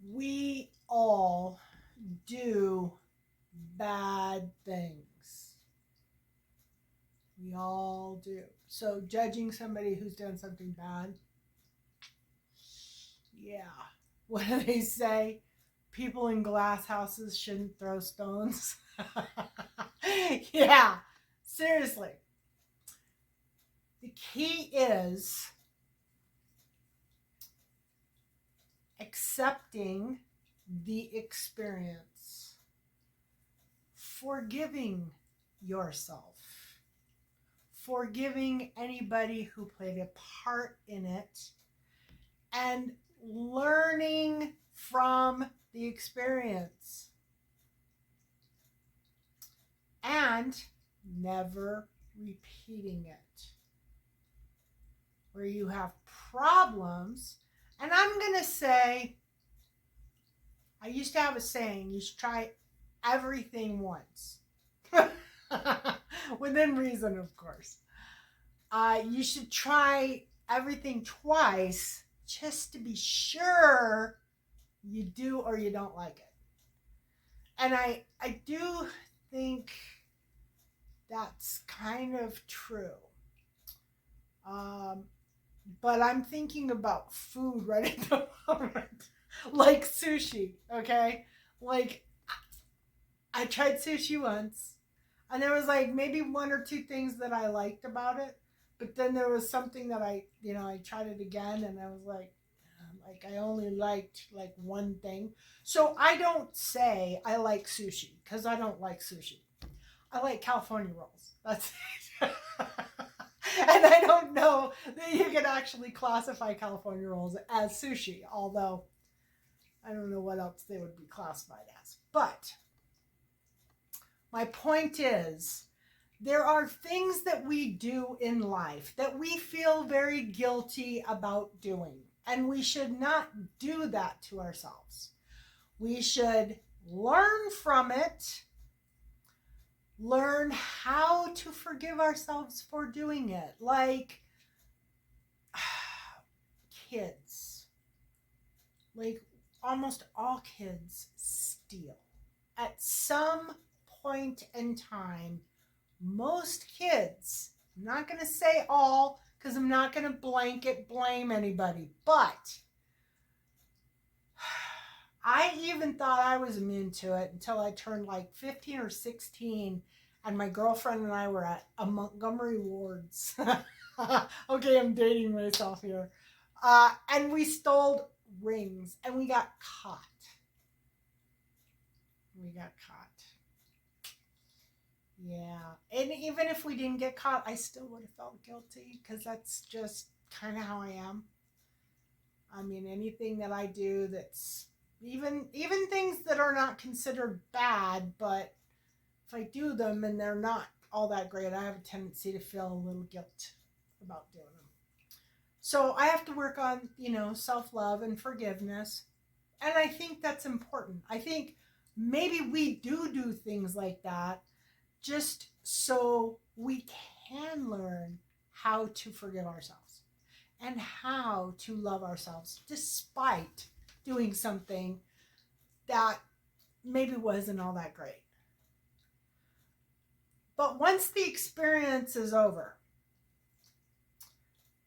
We all do bad things. We all do. So, judging somebody who's done something bad, yeah. What do they say? People in glass houses shouldn't throw stones. Yeah, seriously. The key is accepting the experience, forgiving yourself, forgiving anybody who played a part in it, and learning from the experience and never repeating it. Where you have problems, and I'm going to say, I used to have a saying, you should try everything once. Within reason, of course. You should try everything twice just to be sure you do or you don't like it. And I do think that's kind of true. Um, but I'm thinking about food right at the moment. Like sushi, okay? Like, I tried sushi once, and there was like maybe one or two things that I liked about it, but then there was something that I tried it again, and I was like I only liked like one thing. So I don't say I like sushi because I don't like sushi. I like California rolls. That's it. And I don't know that you can actually classify California rolls as sushi, although I don't know what else they would be classified as. But my point is, there are things that we do in life that we feel very guilty about doing, and we should not do that to ourselves. We should learn from it, learn how to forgive ourselves for doing it. Like kids, like almost all kids steal. At some point in time, most kids, I'm not going to say all because I'm not going to blanket blame anybody, but I even thought I was immune to it until I turned like 15 or 16 and my girlfriend and I were at a Montgomery Ward's. Okay, I'm dating myself here. And we stole rings and we got caught. We got caught. Yeah. And even if we didn't get caught, I still would have felt guilty because that's just kind of how I am. I mean, anything that I do that's even things that are not considered bad, but if I do them and they're not all that great, I have a tendency to feel a little guilt about doing them. So I have to work on, self-love and forgiveness. And I think that's important. I think maybe we do things like that just so we can learn how to forgive ourselves and how to love ourselves despite doing something that maybe wasn't all that great. But once the experience is over,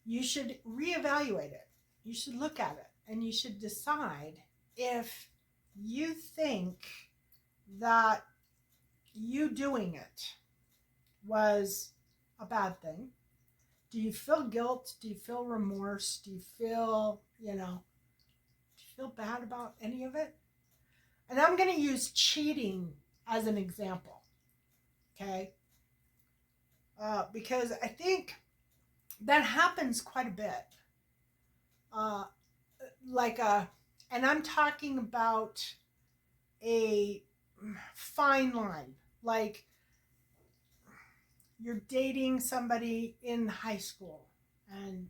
you should reevaluate it. You should look at it and you should decide if you think that you doing it was a bad thing. Do you feel guilt? Do you feel remorse? Do you feel, bad about any of it? And I'm going to use cheating as an example, okay? Because I think that happens quite a bit. Uh, like and I'm talking about a fine line. Like you're dating somebody in high school and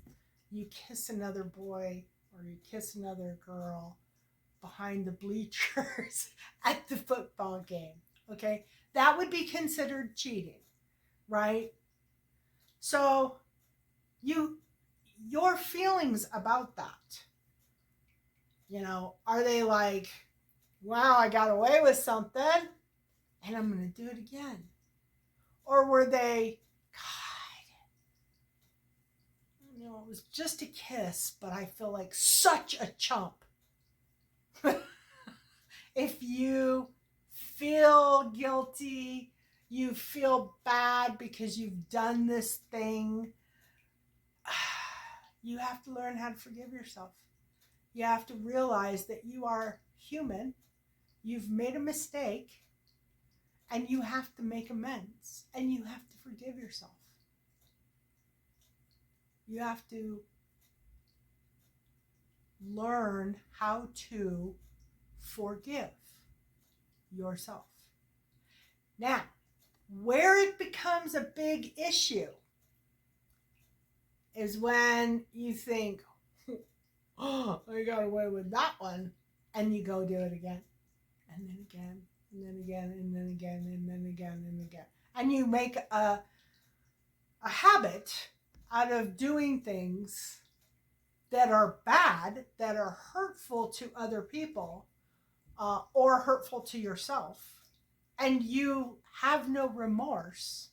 you kiss another boy or you kiss another girl behind the bleachers at the football game. Okay? That would be considered cheating, right? So your feelings about that Are they like, wow, I got away with something and I'm going to do it again? Or were they, God, it was just a kiss, but I feel like such a chump. If you feel guilty, you feel bad because you've done this thing, you have to learn how to forgive yourself. You have to realize that you are human, you've made a mistake, and you have to make amends, and you have to forgive yourself. You have to learn how to forgive yourself. Now, where it becomes a big issue is when you think, oh, I got away with that one, and you go do it again, and then again, and then again, and then again, and then again, and again. And you make a habit out of doing things that are bad, that are hurtful to other people, or hurtful to yourself. And you have no remorse,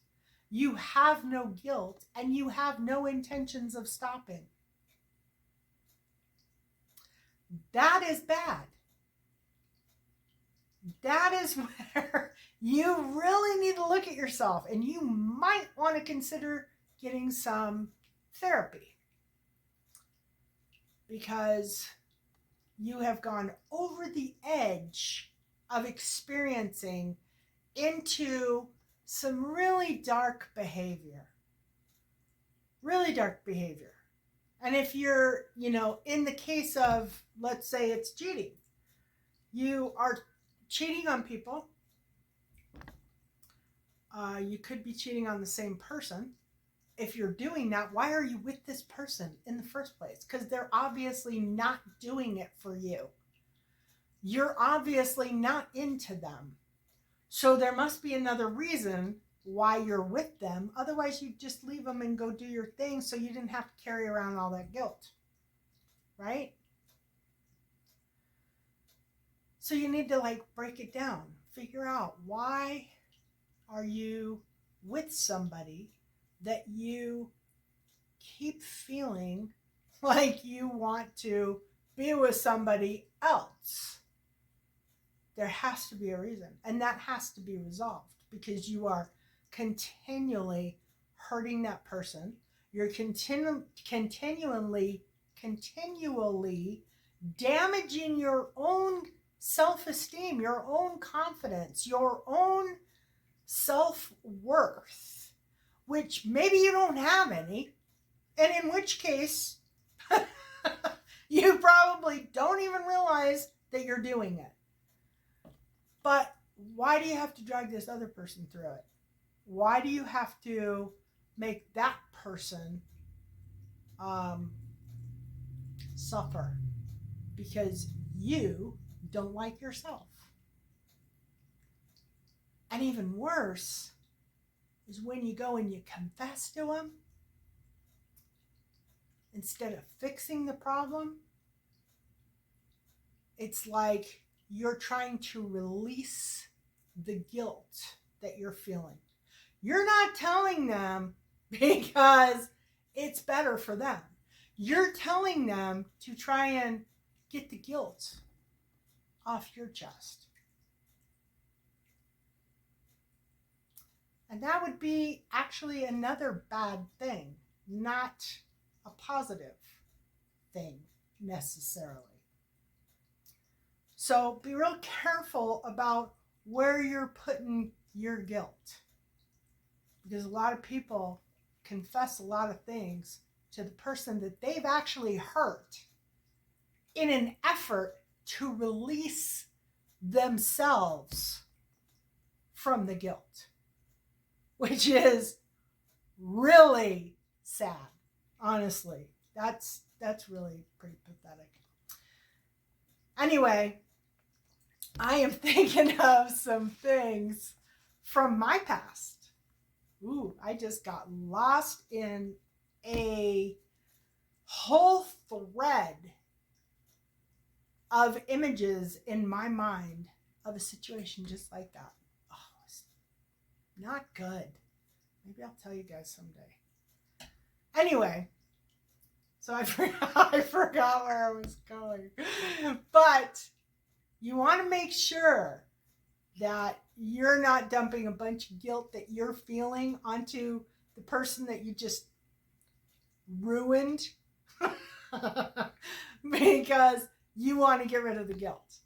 you have no guilt, and you have no intentions of stopping. That is bad. That is where you really need to look at yourself, and you might want to consider getting some therapy, because you have gone over the edge of experiencing into some really dark behavior. Really dark behavior. And if you're, in the case of, let's say it's cheating, you are cheating on people. You could be cheating on the same person. If you're doing that, why are you with this person in the first place? Because they're obviously not doing it for you. You're obviously not into them. So there must be another reason why you're with them. Otherwise, you just leave them and go do your thing so you didn't have to carry around all that guilt. Right? So you need to break it down. Figure out, why are you with somebody that you keep feeling like you want to be with somebody else? There has to be a reason, and that has to be resolved, because you are continually hurting that person. You're continually damaging your own self-esteem, your own confidence, your own self-worth, which maybe you don't have any, and in which case you probably don't even realize that you're doing it. But why do you have to drag this other person through it? Why do you have to make that person suffer? Because you don't like yourself. And even worse is when you go and you confess to them, instead of fixing the problem, it's like you're trying to release the guilt that you're feeling. You're not telling them because it's better for them. You're telling them to try and get the guilt off your chest. And that would be actually another bad thing, not a positive thing necessarily. So be real careful about where you're putting your guilt, because a lot of people confess a lot of things to the person that they've actually hurt in an effort to release themselves from the guilt, which is really sad. Honestly, that's really pretty pathetic. Anyway, I am thinking of some things from my past. Ooh, I just got lost in a whole thread of images in my mind of a situation just like that. Oh, it's not good. Maybe I'll tell you guys someday. Anyway, so I forgot where I was going. But you want to make sure that you're not dumping a bunch of guilt that you're feeling onto the person that you just ruined because you want to get rid of the guilt.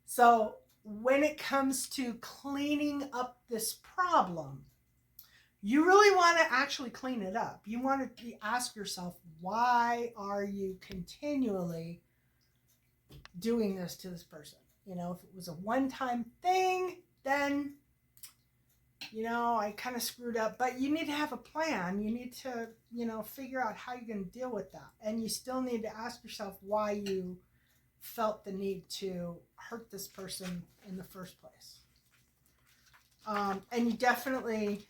So when it comes to cleaning up this problem, you really want to actually clean it up. You want to ask yourself, why are you continually doing this to this person? You know, if it was a one-time thing, then, you know, I kind of screwed up. But you need to have a plan. You need to, you know, figure out how you're going to deal with that. And you still need to ask yourself why you felt the need to hurt this person in the first place. And you definitely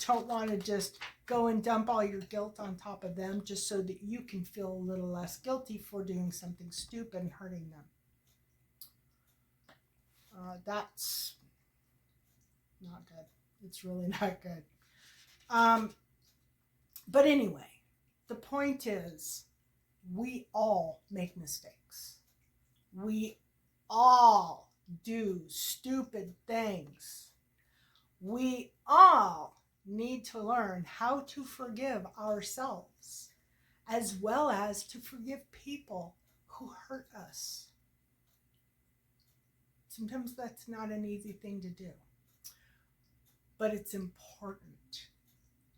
don't want to just go and dump all your guilt on top of them just so that you can feel a little less guilty for doing something stupid and hurting them. That's not good. It's really not good. But anyway, the point is, we all make mistakes. We all do stupid things. We all need to learn how to forgive ourselves, as well as to forgive people who hurt us. Sometimes that's not an easy thing to do, but it's important.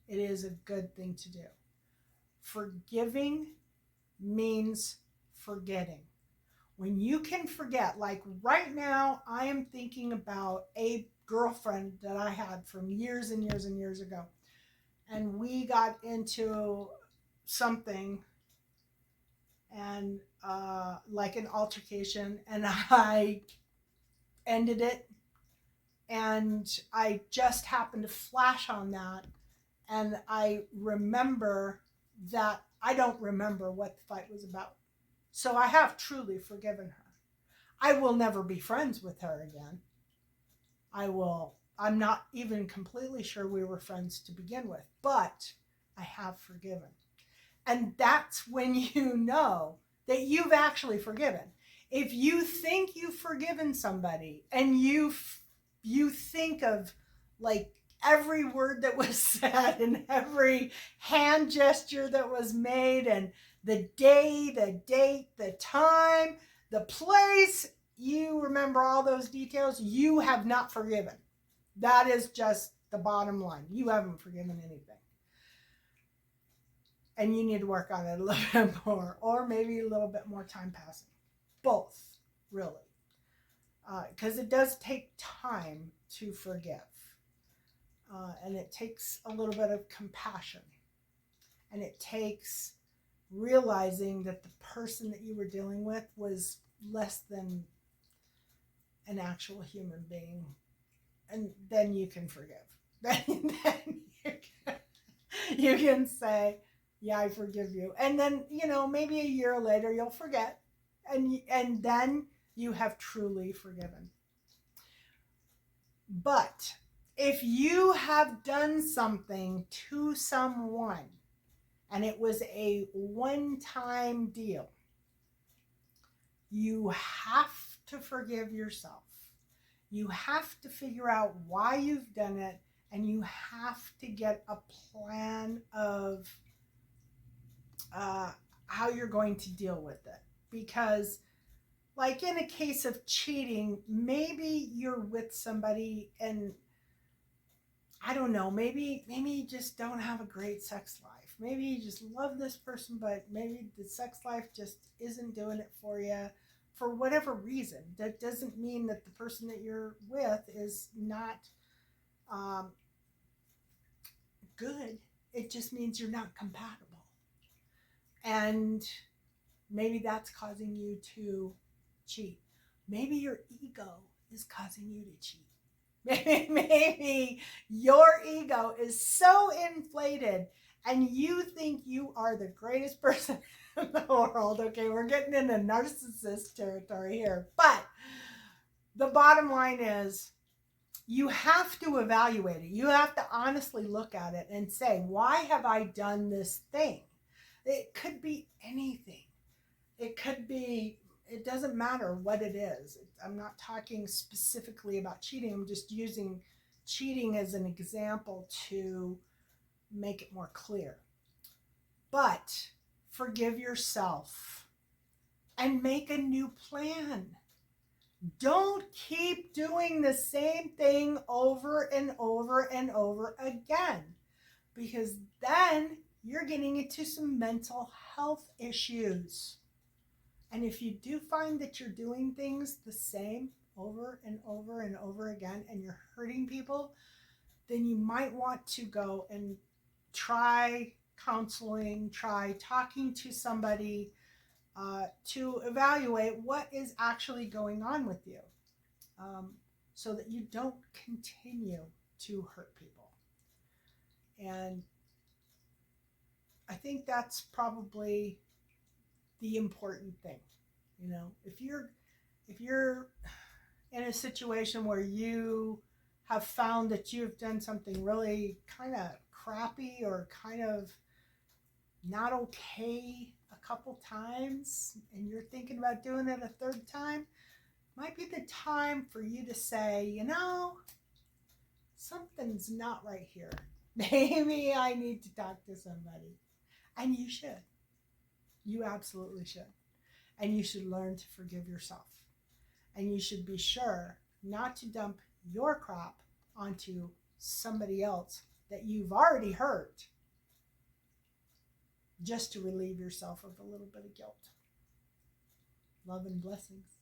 It is a good thing to do. Forgiving means forgetting. When you can forget, like right now, I am thinking about a girlfriend that I had from years and years and years ago. And we got into something and like an altercation, and I ended it. And I just happened to flash on that. And I remember that I don't remember what the fight was about. So I have truly forgiven her. I will never be friends with her again. I'm not even completely sure we were friends to begin with, but I have forgiven. And that's when you know that you've actually forgiven. If you think you've forgiven somebody and you think of like every word that was said and every hand gesture that was made and the day, the date, the time, the place, you remember all those details, you have not forgiven. That is just the bottom line. You haven't forgiven anything. And you need to work on it a little bit more, or maybe a little bit more time passing. Both, really. Because it does take time to forgive. And it takes a little bit of compassion. And it takes realizing that the person that you were dealing with was less than an actual human being. And then you can forgive. Then you can say, yeah, I forgive you. And then, you know, maybe a year later you'll forget. And then you have truly forgiven. But if you have done something to someone and it was a one-time deal, you have to forgive yourself. You have to figure out why you've done it, and you have to get a plan of how you're going to deal with it. Because like in a case of cheating, maybe you're with somebody and I don't know, maybe you just don't have a great sex life. Maybe you just love this person, but maybe the sex life just isn't doing it for you for whatever reason. That doesn't mean that the person that you're with is not good. It just means you're not compatible. And maybe that's causing you to cheat. Maybe your ego is causing you to cheat. Maybe your ego is so inflated and you think you are the greatest person in the world. Okay, we're getting into narcissist territory here. But the bottom line is you have to evaluate it. You have to honestly look at it and say, why have I done this thing? It could be anything. It could be, it doesn't matter what it is. I'm not talking specifically about cheating. I'm just using cheating as an example to make it more clear. But forgive yourself and make a new plan. Don't keep doing the same thing over and over and over again, because then you're getting into some mental health issues. And if you do find that you're doing things the same over and over and over again and you're hurting people, then you might want to go and try counseling, try talking to somebody to evaluate what is actually going on with you, so that you don't continue to hurt people. And I think that's probably the important thing. You know, if you're in a situation where you have found that you've done something really kind of crappy or kind of not okay a couple times and you're thinking about doing it a third time, might be the time for you to say, you know, something's not right here. Maybe I need to talk to somebody. And you should. You absolutely should. And you should learn to forgive yourself. And you should be sure not to dump your crap onto somebody else that you've already hurt, just to relieve yourself of a little bit of guilt. Love and blessings.